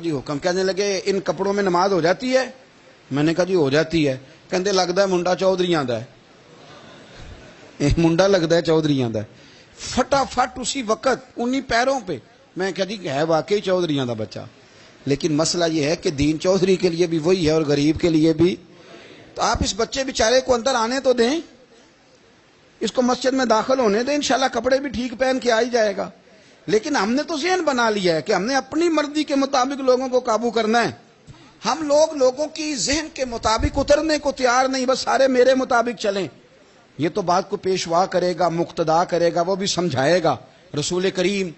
جی حکم. کہنے لگے ان کپڑوں میں نماز ہو جاتی ہے؟ میں نے کہا جی ہو جاتی ہے. کہندے لگتا ہے منڈا چودھریاں دا ہے. منڈا لگتا ہے چودھریاں دا ہے. فٹافٹ اسی وقت انہی پیروں پہ. میں کہا جی ہے واقعی چودھریاں دا بچہ. لیکن مسئلہ یہ ہے کہ دین چودھری کے لیے بھی وہی ہے اور غریب کے لیے بھی. تو آپ اس بچے بیچارے کو اندر آنے تو دیں, اس کو مسجد میں داخل ہونے دیں, انشاءاللہ کپڑے بھی ٹھیک پہن کے آ ہی جائے گا. لیکن ہم نے تو ذہن بنا لیا ہے کہ ہم نے اپنی مرضی کے مطابق لوگوں کو قابو کرنا ہے. ہم لوگوں کی ذہن کے مطابق اترنے کو تیار نہیں, بس سارے میرے مطابق چلیں. یہ تو بات کو پیشوا کرے گا, مقتدا کرے گا, وہ بھی سمجھائے گا. رسول کریم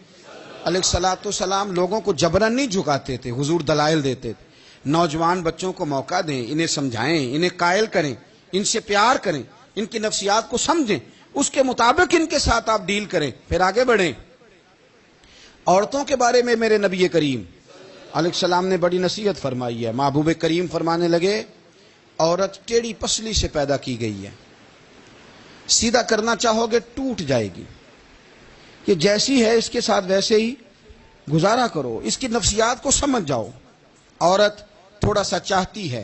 علیہ الصلوۃ والسلام لوگوں کو جبرن نہیں جھکاتے تھے, حضور دلائل دیتے تھے. نوجوان بچوں کو موقع دیں, انہیں سمجھائیں, انہیں قائل کریں, ان سے پیار کریں, ان کی نفسیات کو سمجھیں, اس کے مطابق ان کے ساتھ آپ ڈیل کریں, پھر آگے بڑھیں. عورتوں کے بارے میں میرے نبی کریم علیہ السلام نے بڑی نصیحت فرمائی ہے. محبوب کریم فرمانے لگے عورت ٹیڑھی پسلی سے پیدا کی گئی ہے, سیدھا کرنا چاہو گے ٹوٹ جائے گی. یہ جیسی ہے اس کے ساتھ ویسے ہی گزارا کرو, اس کی نفسیات کو سمجھ جاؤ. عورت تھوڑا سا چاہتی ہے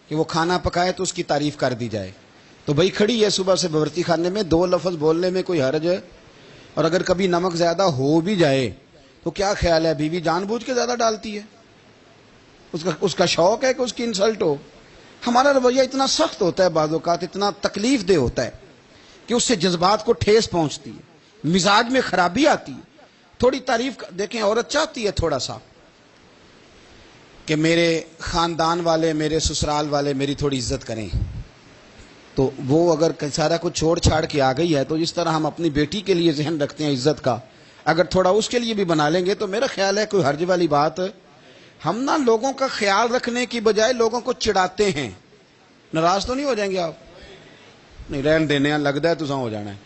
کہ وہ کھانا پکائے تو اس کی تعریف کر دی جائے, تو بھائی کھڑی ہے صبح سے باورچی خانے میں, 2 لفظ بولنے میں کوئی حرج ہے؟ اور اگر کبھی نمک زیادہ ہو بھی جائے تو کیا خیال ہے, بیوی جان بوجھ کے زیادہ ڈالتی ہے؟ اس کا شوق ہے کہ اس کی انسلٹ ہو. ہمارا رویہ اتنا سخت ہوتا ہے, بعض اوقات اتنا تکلیف دہ ہوتا ہے کہ اس سے جذبات کو ٹھیس پہنچتی ہے, مزاج میں خرابی آتی ہے. تھوڑی تعریف دیکھیں, عورت چاہتی ہے تھوڑا سا کہ میرے خاندان والے, میرے سسرال والے میری تھوڑی عزت کریں, تو وہ اگر سارا کچھ چھوڑ چھاڑ کے آ گئی ہے تو جس طرح ہم اپنی بیٹی کے لیے ذہن رکھتے ہیں عزت کا, اگر تھوڑا اس کے لیے بھی بنا لیں گے تو میرا خیال ہے کوئی حرج والی بات. ہم نا لوگوں کا خیال رکھنے کی بجائے لوگوں کو چڑھاتے ہیں. ناراض تو نہیں ہو جائیں گے آپ؟ نہیں, رہن دینے ہیں, لگتا ہے تو ہو جانا ہے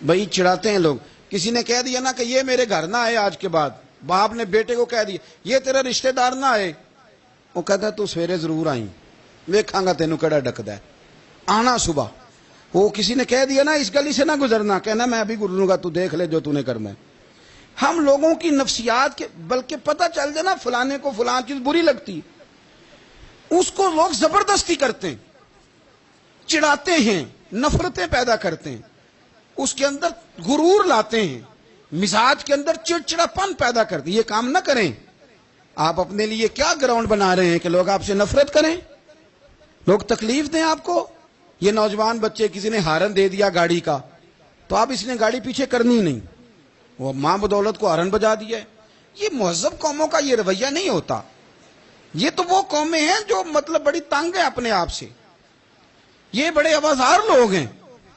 بھائی. چڑھاتے ہیں لوگ. کسی نے کہہ دیا نا کہ یہ میرے گھر نہ آئے آج کے بعد, باپ نے بیٹے کو کہہ دیا یہ تیرا رشتہ دار نہ آئے, وہ کہتا ہے تو سویرے ضرور آئی, ویکھاں گا تینوں کیڑا ڈکدا ہے, آنا صبح. وہ کسی نے کہہ دیا نا اس گلی سے نہ گزرنا, کہنا میں ابھی گزروں گا, تو دیکھ لے جو تو نے کرنا ہے. ہم لوگوں کی نفسیات کے, بلکہ پتہ چل جائے نا فلانے کو فلان چیز بری لگتی, اس کو لوگ زبردستی کرتے ہیں, چڑھاتے ہیں, نفرتیں پیدا کرتے ہیں, اس کے اندر غرور لاتے ہیں, مزاج کے اندر چڑچڑاپن پیدا کرتے ہیں. یہ کام نہ کریں. آپ اپنے لیے کیا گراؤنڈ بنا رہے ہیں کہ لوگ آپ سے نفرت کریں, لوگ تکلیف دیں آپ کو. یہ نوجوان بچے کسی نے ہارن دے دیا گاڑی کا, تو آپ اس نے گاڑی پیچھے کرنی نہیں, وہ ماں بدولت کو ہارن بجا دیا ہے. یہ مہذب قوموں کا یہ رویہ نہیں ہوتا. یہ تو وہ قومیں ہیں جو مطلب بڑی تنگ ہیں اپنے آپ سے. یہ بڑے آوازار لوگ ہیں.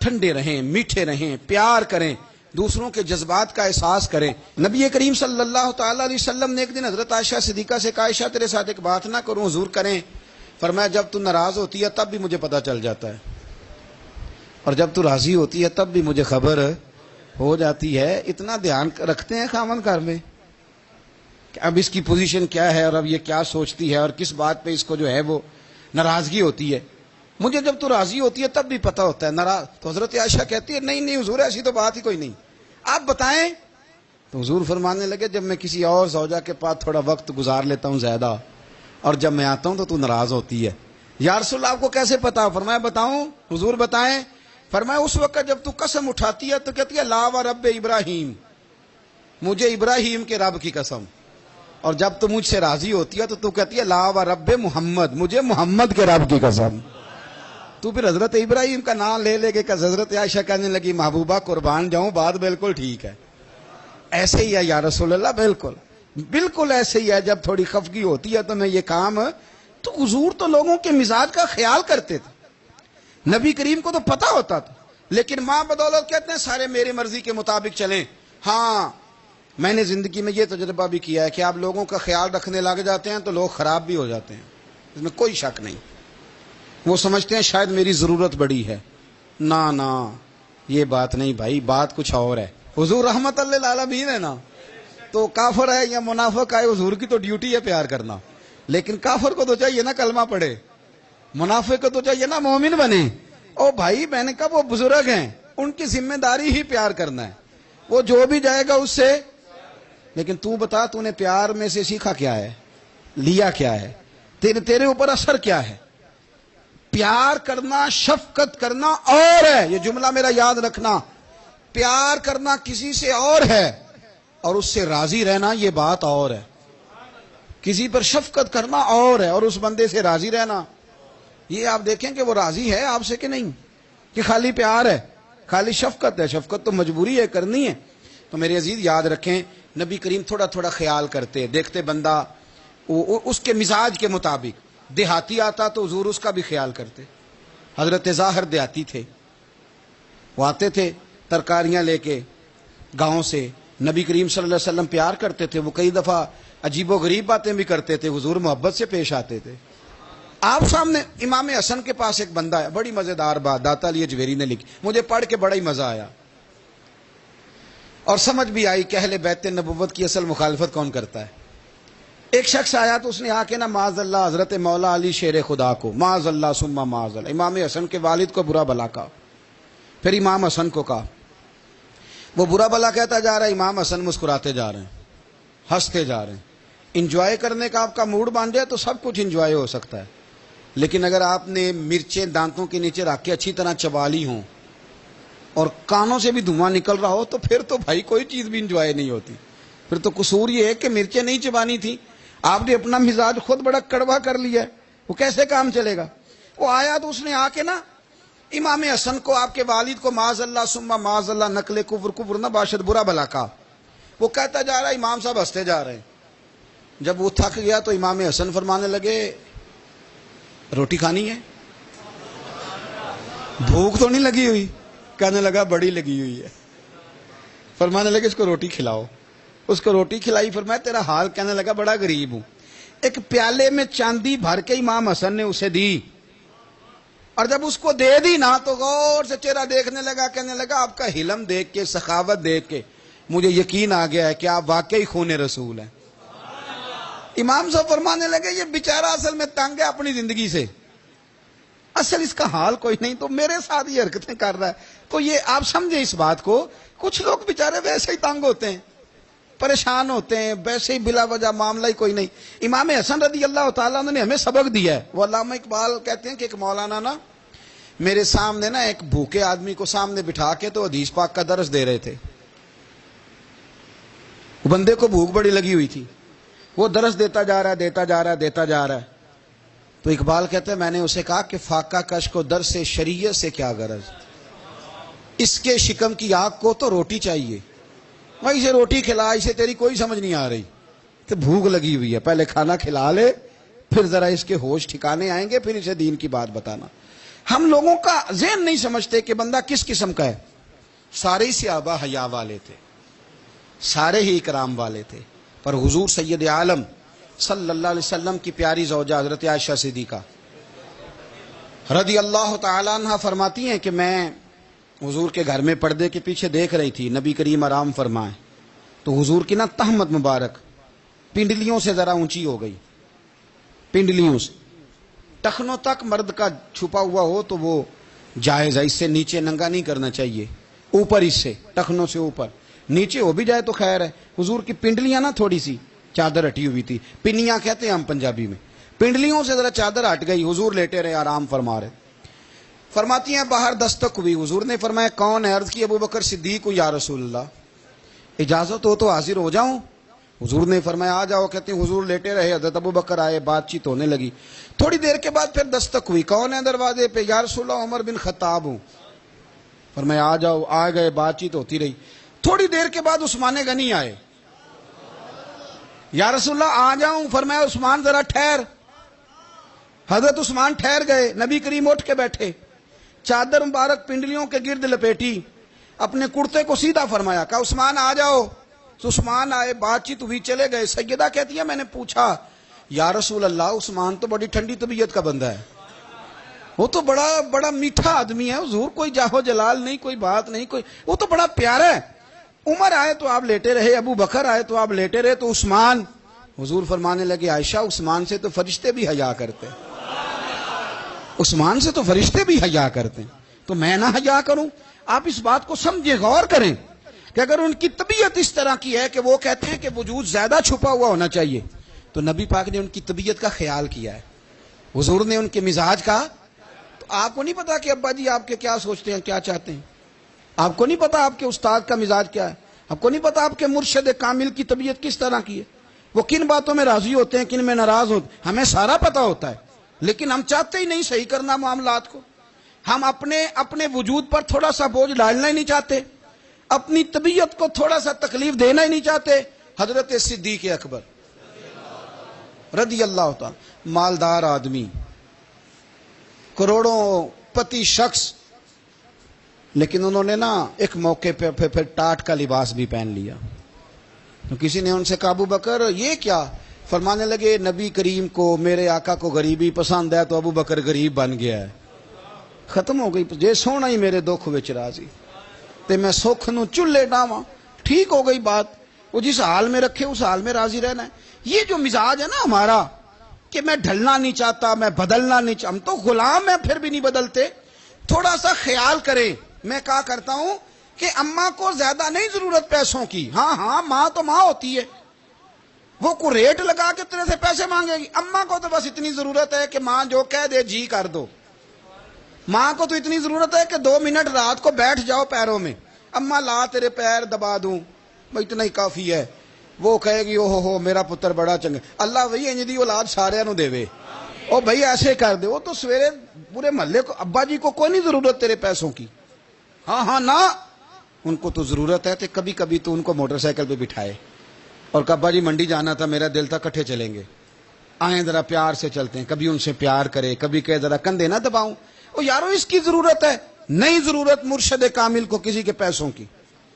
ٹھنڈے رہیں, میٹھے رہیں, پیار کریں, دوسروں کے جذبات کا احساس کریں. نبی کریم صلی اللہ تعالی علیہ وسلم نے ایک دن حضرت عائشہ صدیقہ سے کہا عائشہ تیرے ساتھ ایک بات نہ کروں, حضور کریں. فرمایا جب تو ناراض ہوتی ہے تب بھی مجھے پتہ چل جاتا ہے, اور جب تو راضی ہوتی ہے تب بھی مجھے خبر ہو جاتی ہے. اتنا دھیان رکھتے ہیں خاوند گھر میں کہ اب اس کی پوزیشن کیا ہے اور اب یہ کیا سوچتی ہے اور کس بات پہ اس کو جو ہے وہ ناراضگی ہوتی ہے. مجھے جب تو راضی ہوتی ہے تب بھی پتہ ہوتا ہے, ناراض. تو حضرت عائشہ کہتی ہے نہیں حضور ایسی تو بات ہی کوئی نہیں, آپ بتائیں. تو حضور فرمانے لگے جب میں کسی اور زوجہ کے پاس تھوڑا وقت گزار لیتا ہوں زیادہ, اور جب میں آتا ہوں تو ناراض ہوتی ہے. یا رسول اللہ آپ کو کیسے پتا؟ فرمایا بتاؤں حضور بتائیں. فرمایا اس وقت جب تو قسم اٹھاتی ہے تو کہتی ہے لا و رب ابراہیم, مجھے ابراہیم کے رب کی قسم. اور جب تو مجھ سے راضی ہوتی ہے تو کہتی ہے لا و رب محمد, مجھے محمد کے رب کی قسم. تو پھر حضرت ابراہیم کا نام لے لے کے حضرت عائشہ کہنے لگی محبوبہ قربان جاؤں, بات بالکل ٹھیک ہے. ایسے ہی ہے یا رسول اللہ, بالکل ایسے ہی ہے. جب تھوڑی خفگی ہوتی ہے تو میں یہ کام, تو حضور تو لوگوں کے مزاج کا خیال کرتے تھے. نبی کریم کو تو پتہ ہوتا تھا, لیکن ماں بدولت کہتے ہیں سارے میری مرضی کے مطابق چلیں. ہاں میں نے زندگی میں یہ تجربہ بھی کیا ہے کہ آپ لوگوں کا خیال رکھنے لگ جاتے ہیں تو لوگ خراب بھی ہو جاتے ہیں, اس میں کوئی شک نہیں. وہ سمجھتے ہیں شاید میری ضرورت بڑی ہے. نہ یہ بات نہیں بھائی, بات کچھ اور ہے. حضور رحمت اللہ العالمین ہے نا, تو کافر ہے یا منافق ہے, حضور کی تو ڈیوٹی ہے پیار کرنا. لیکن کافر کو تو چاہیے نا کلمہ پڑھے, منافق کو تو چاہیے نا مومن بنے. او بھائی میں نے کہا وہ بزرگ ہیں, ان کی ذمہ داری ہی پیار کرنا ہے. وہ جو بھی جائے گا اس سے لیکن تو بتا تو نے پیار میں سے سیکھا کیا ہے, لیا کیا ہے, تیرے اوپر اثر کیا ہے؟ پیار کرنا, شفقت کرنا اور ہے, یہ جملہ میرا یاد رکھنا. پیار کرنا کسی سے اور ہے اور اس سے راضی رہنا یہ بات اور ہے. کسی پر شفقت کرنا اور ہے اور اس بندے سے راضی رہنا, یہ آپ دیکھیں کہ وہ راضی ہے آپ سے کہ نہیں, کہ خالی پیار ہے, خالی شفقت ہے. شفقت تو مجبوری ہے, کرنی ہے. تو میرے عزیز یاد رکھیں, نبی کریم تھوڑا تھوڑا خیال کرتے, دیکھتے بندہ اس کے مزاج کے مطابق. دیہاتی آتا تو حضور اس کا بھی خیال کرتے. حضرت ظاہر دیہاتی تھے, وہ آتے تھے ترکاریاں لے کے گاؤں سے, نبی کریم صلی اللہ علیہ وسلم پیار کرتے تھے. وہ کئی دفعہ عجیب و غریب باتیں بھی کرتے تھے, حضور محبت سے پیش آتے تھے. آپ سامنے امام حسن کے پاس ایک بندہ ہے, بڑی مزیدار بات داتا علی اجویری نے لکھی, مجھے پڑھ کے بڑا ہی مزہ آیا اور سمجھ بھی آئی کہ اہل بیت نبوت کی اصل مخالفت کون کرتا ہے. ایک شخص آیا تو اس نے آ کے نا معاذ اللہ حضرت مولا علی شیر خدا کو, معاذ اللہ ثم معاذ اللہ, امام حسن کے والد کو برا بلا کہا. پھر امام حسن کو کہا, وہ برا بلا کہتا جا رہا ہے, امام حسن مسکراتے جا رہے ہیں, ہنستے جا رہے ہیں. انجوائے کرنے کا آپ کا موڈ بن جائے تو سب کچھ انجوائے ہو سکتا ہے, لیکن اگر آپ نے مرچیں دانتوں کے نیچے رکھ کے اچھی طرح چبا لی ہوں اور کانوں سے بھی دھواں نکل رہا ہو تو پھر تو بھائی کوئی چیز بھی انجوائے نہیں ہوتی. پھر تو قصور یہ ہے کہ مرچیں نہیں چبانی تھی, آپ نے اپنا مزاج خود بڑا کڑوا کر لیا ہے, وہ کیسے کام چلے گا. وہ آیا تو اس نے آ کے نا امام حسن کو, آپ کے والد کو, معاذ اللہ ثم معاذ اللہ نقل کفر نہ باشد برا بلا کہا. وہ کہتا جا رہا ہے, امام صاحب ہنستے جا رہے ہیں. جب وہ تھک گیا تو امام حسن فرمانے لگے, روٹی کھانی ہے, بھوک تو نہیں لگی ہوئی؟ کہنے لگا بڑی لگی ہوئی ہے. فرمانے لگے اس کو روٹی کھلاؤ. اس کو روٹی کھلائی. فرمایا تیرا حال؟ کہنے لگا بڑا غریب ہوں. ایک پیالے میں چاندی بھر کے امام حسن نے اسے دی, اور جب اس کو دے دی نا تو غور سے چہرہ دیکھنے لگا, کہنے لگا آپ کا حلم دیکھ کے, سخاوت دیکھ کے مجھے یقین آ گیا ہے کہ آپ واقعی خون رسول ہیں. امام صاحب فرمانے لگے یہ بیچارہ اصل میں تنگ ہے اپنی زندگی سے, اصل اس کا حال کوئی نہیں, تو میرے ساتھ یہ حرکتیں کر رہا ہے. تو یہ آپ سمجھیں اس بات کو, کچھ لوگ بیچارے ویسے ہی تنگ ہوتے ہیں, پریشان ہوتے ہیں, ویسے ہی بلا وجہ معاملہ ہی کوئی نہیں. امام حسن رضی اللہ تعالیٰ عنہ نے ہمیں سبق دیا ہے. وہ علامہ اقبال کہتے ہیں کہ ایک مولانا نا میرے سامنے نا ایک بھوکے آدمی کو سامنے بٹھا کے تو حدیث پاک کا درس دے رہے تھے. وہ بندے کو بھوک بڑی لگی ہوئی تھی, وہ درس دیتا جا رہا ہے. تو اقبال کہتے ہیں میں نے اسے کہا کہ فاقہ کش کو درس شریعت سے کیا غرض, اس کے شکم کی آگ کو تو روٹی چاہیے, میں اسے روٹی کھلا, اسے تیری کوئی سمجھ نہیں آ رہی, تو بھوک لگی ہوئی ہے, پہلے کھانا کھلا لے, پھر ذرا اس کے ہوش ٹھکانے آئیں گے, پھر اسے دین کی بات بتانا. ہم لوگوں کا ذہن نہیں سمجھتے کہ بندہ کس قسم کا ہے. سارے ہی صحابہ حیا والے تھے, سارے ہی اکرام والے تھے, پر حضور سید عالم صلی اللہ علیہ وسلم کی پیاری زوجہ حضرت عائشہ صدیقہ رضی اللہ تعالیٰ عنہ فرماتی ہیں کہ میں حضور کے گھر میں پردے کے پیچھے دیکھ رہی تھی, نبی کریم آرام فرمائے, تو حضور کی نا تہمت مبارک پنڈلیوں سے ذرا اونچی ہو گئی, پنڈلیوں سے ٹخنوں تک مرد کا چھپا ہوا ہو تو وہ جائز ہے, اس سے نیچے ننگا نہیں کرنا چاہیے, اوپر اس سے ٹخنوں سے اوپر, نیچے ہو بھی جائے تو خیر ہے. حضور کی پنڈلیاں نا تھوڑی سی چادر ہٹی ہوئی تھی, پنیاں کہتے ہیں ہم پنجابی میں, پنڈلیوں سے ذرا چادر ہٹ گئی, حضور لیٹے رہے, آرام فرما رہے. فرماتی ہیں باہر دستک ہوئی, حضور نے فرمایا کون ہے؟ عرض کی ابو بکر صدیق کو, یا رسول اللہ اجازت ہو تو حاضر ہو جاؤں؟ حضور نے فرمایا آ جاؤ. کہتے ہیں حضور لیٹے رہے, حضرت ابو بکر آئے, بات چیت ہونے لگی. تھوڑی دیر کے بعد پھر دستک ہوئی, کون ہے دروازے پہ؟ یا رسول اللہ عمر بن خطاب ہوں. فرمایا آ جاؤ, آ گئے, بات چیت ہوتی رہی. تھوڑی دیر کے بعد عثمان غنی آئے, یا رسول اللہ آ جاؤں؟ فرمایا عثمان ذرا ٹھہر. حضرت عثمان ٹھہر گئے, نبی کریم اٹھ کے بیٹھے, چادر مبارک پنڈلیوں کے گرد لپیٹی, اپنے کرتے کو سیدھا فرمایا, کہا عثمان آ جاؤ. تو عثمان آئے, بات چیت ہوئی, چلے گئے. سیدہ کہتی ہے میں نے پوچھا یا رسول اللہ عثمان تو بڑی ٹھنڈی طبیعت کا بندہ ہے, وہ تو بڑا میٹھا آدمی ہے, حضور کوئی جاہو جلال نہیں, کوئی بات نہیں, کوئی, وہ تو بڑا پیارا ہے. عمر آئے تو آپ لیٹے رہے, ابو بکر آئے تو آپ لیٹے رہے, تو عثمان؟ حضور فرمانے لگے عائشہ عثمان سے تو فرشتے بھی حیا کرتے, عثمان سے تو فرشتے بھی حیا کرتے ہیں, تو میں نہ حیا کروں؟ آپ اس بات کو سمجھے, غور کریں کہ کہ اگر ان کی طبیعت اس طرح کی ہے کہ وہ کہتے ہیں کہ وجود زیادہ چھپا ہوا ہونا چاہیے، تو نبی پاک نے ان کی طبیعت کا خیال کیا ہے، حضور نے ان کے مزاج کا. تو آپ کو نہیں پتا کہ ابا جی آپ کے کیا سوچتے ہیں، کیا چاہتے ہیں؟ آپ کو نہیں پتا آپ کے استاد کا مزاج کیا ہے؟ آپ کو نہیں پتا آپ کے مرشد کامل کی طبیعت کس طرح کی ہے؟ وہ کن باتوں میں راضی ہوتے ہیں، کن میں ناراض ہوتے ہیں، ہمیں سارا پتا ہوتا ہے، لیکن ہم چاہتے ہی نہیں صحیح کرنا معاملات کو. ہم اپنے وجود پر تھوڑا سا بوجھ ڈالنا ہی نہیں چاہتے، اپنی طبیعت کو تھوڑا سا تکلیف دینا ہی نہیں چاہتے. حضرت صدیق اکبر رضی اللہ تعالی، مالدار آدمی، کروڑوں پتی شخص، لیکن انہوں نے نا ایک موقع پہ پھر ٹاٹ کا لباس بھی پہن لیا. تو کسی نے ان سے کہا ابو بکر یہ کیا؟ فرمانے لگے نبی کریم کو، میرے آقا کو غریبی پسند ہے، تو ابو بکر غریب بن گیا ہے. ختم ہو گئی. جے سونا ہی میرے دکھ وچ راضی تے میں سکھ نو چولہے ڈاواں. ٹھیک ہو گئی بات. وہ جس حال میں رکھے اس حال میں راضی رہنا ہے. یہ جو مزاج ہے نا ہمارا کہ میں ڈھلنا نہیں چاہتا، میں بدلنا نہیں چاہتا، ہم تو غلام ہیں پھر بھی نہیں بدلتے. تھوڑا سا خیال کریں. میں کہا کرتا ہوں کہ اماں کو زیادہ نہیں ضرورت پیسوں کی. ہاں ماں تو ماں ہوتی ہے، وہ کو ریٹ لگا کے تیرے سے پیسے مانگے گی. اماں کو تو بس اتنی ضرورت ہے کہ ماں جو کہہ دے جی کر دو. ماں کو تو اتنی ضرورت ہے کہ 2 منٹ رات کو بیٹھ جاؤ پیروں میں، اماں لا تیرے پیر دبا دوں، بھائی اتنا ہی کافی ہے. وہ کہے گی او ہو میرا پتر بڑا چنگا. اللہ وہی انج دی اولاد سارے نو دے وے. او بھائی ایسے کر دے. وہ تو سویرے پورے محلے کو، ابا جی کو کوئی نہیں ضرورت تیرے پیسوں کی. ہاں نا، ان کو تو ضرورت ہے. تو کبھی کبھی تو ان کو موٹر سائیکل پہ بٹھائے اور کہ ابا جی منڈی جانا تھا، میرا دل تھا کٹھے چلیں گے، آئیں ذرا پیار سے چلتے ہیں. کبھی ان سے پیار کرے، کبھی کہے ذرا کندھے نہ دباؤں. او یارو اس کی ضرورت ہے. نہیں ضرورت مرشد کامل کو کسی کے پیسوں کی.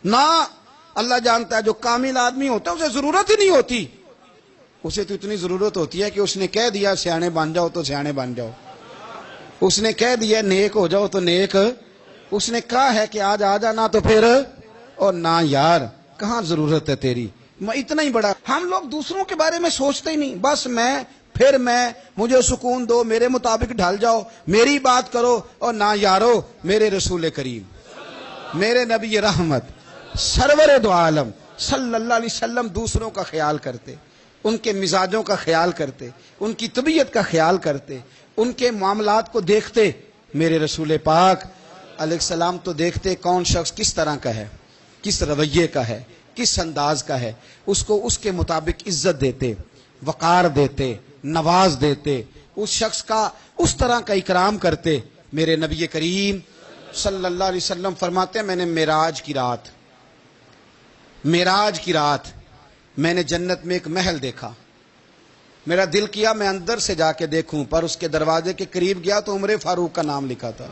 نہ، اللہ جانتا ہے جو کامل آدمی ہوتا ہے اسے ضرورت ہی نہیں ہوتی. اسے تو اتنی ضرورت ہوتی ہے کہ اس نے کہہ دیا سیانے بن جاؤ تو سیانے بن جاؤ. اس نے کہہ دیا نیک ہو جاؤ تو نیک. اس نے کہا ہے کہ آج آ جانا تو پھر، اور نہ یار کہاں ضرورت ہے تیری. میں اتنا ہی بڑا. ہم لوگ دوسروں کے بارے میں سوچتے ہی نہیں. بس میں مجھے سکون دو، میرے مطابق ڈھل جاؤ، میری بات کرو. اور نہ یارو، میرے رسول کریم، میرے نبی رحمت سرور دو عالم صلی اللہ علیہ وسلم دوسروں کا خیال کرتے، ان کے مزاجوں کا خیال کرتے، ان کی طبیعت کا خیال کرتے، ان کے معاملات کو دیکھتے. میرے رسول پاک علیہ السلام تو دیکھتے کون شخص کس طرح کا ہے، کس رویے کا ہے، کس انداز کا ہے، اس کو اس کے مطابق عزت دیتے، وقار دیتے، نواز دیتے، اس شخص کا اس طرح کا اکرام کرتے. میرے نبی کریم صلی اللہ علیہ وسلم فرماتے ہیں میں نے معراج کی رات میں نے جنت میں ایک محل دیکھا. میرا دل کیا میں اندر سے جا کے دیکھوں، پر اس کے دروازے کے قریب گیا تو عمر فاروق کا نام لکھا تھا.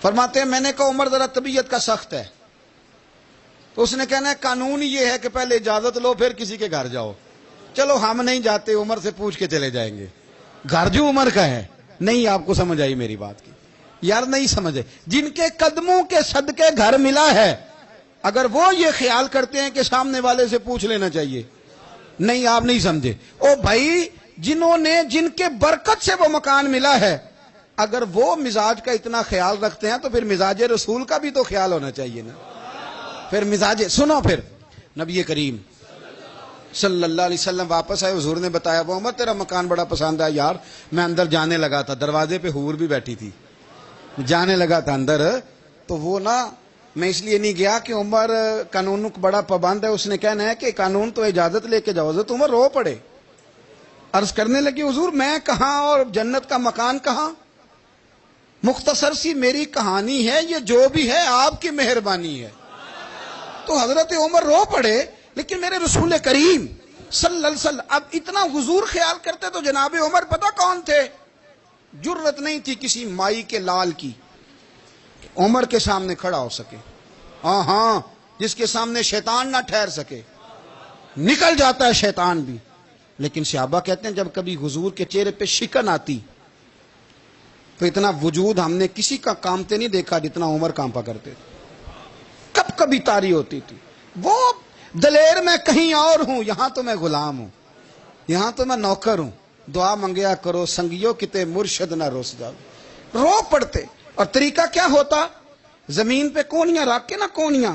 فرماتے ہیں میں نے کہا عمر ذرا طبیعت کا سخت ہے. تو اس نے کہنا ہے قانون یہ ہے کہ پہلے اجازت لو پھر کسی کے گھر جاؤ. چلو ہم نہیں جاتے، عمر سے پوچھ کے چلے جائیں گے. گھر جو عمر کا ہے. نہیں آپ کو سمجھ آئی میری بات کی؟ یار نہیں سمجھے. جن کے قدموں کے صدقے گھر ملا ہے، اگر وہ یہ خیال کرتے ہیں کہ سامنے والے سے پوچھ لینا چاہیے، نہیں آپ نہیں سمجھے. او بھائی جن کے برکت سے وہ مکان ملا ہے، اگر وہ مزاج کا اتنا خیال رکھتے ہیں تو پھر مزاج رسول کا بھی تو خیال ہونا چاہیے نا. پھر مزاج سنو. پھر نبی کریم صلی اللہ علیہ وسلم واپس آئے. حضور نے بتایا وہ عمر تیرا مکان بڑا پسند ہے. یار میں اندر جانے لگا تھا، دروازے پہ حور بھی بیٹھی تھی، جانے لگا تھا اندر، تو وہ نا میں اس لیے نہیں گیا کہ عمر قانون بڑا پابند ہے. اس نے کہنا ہے کہ قانون تو اجازت لے کے جاؤ. حضرت عمر رو پڑے، عرض کرنے لگی حضور میں کہاں اور جنت کا مکان کہاں. مختصر سی میری کہانی ہے، یہ جو بھی ہے آپ کی مہربانی ہے. تو حضرت عمر رو پڑے. لیکن میرے رسول کریم صلی اللہ علیہ وسلم اب اتنا حضور خیال کرتے تو جناب عمر پتہ کون تھے؟ جرت نہیں تھی کسی مائی کے لال کی کہ عمر کے سامنے کھڑا ہو سکے. ہاں جس کے سامنے شیطان نہ ٹھہر سکے. نکل جاتا ہے شیطان بھی. لیکن صحابہ کہتے ہیں جب کبھی حضور کے چہرے پہ شکن آتی تو اتنا وجود ہم نے کسی کا کامتے نہیں دیکھا جتنا عمر کانپا کرتے تھے. کب کبھی تاری ہوتی تھی. وہ دلیر میں کہیں اور ہوں، یہاں تو میں غلام ہوں، یہاں تو میں نوکر ہوں. دعا منگیا کرو سنگیو کتے مرشد نہ روس جاؤ. رو پڑتے. اور طریقہ کیا ہوتا؟ زمین پہ کونیاں رکھ کے نا، کونیاں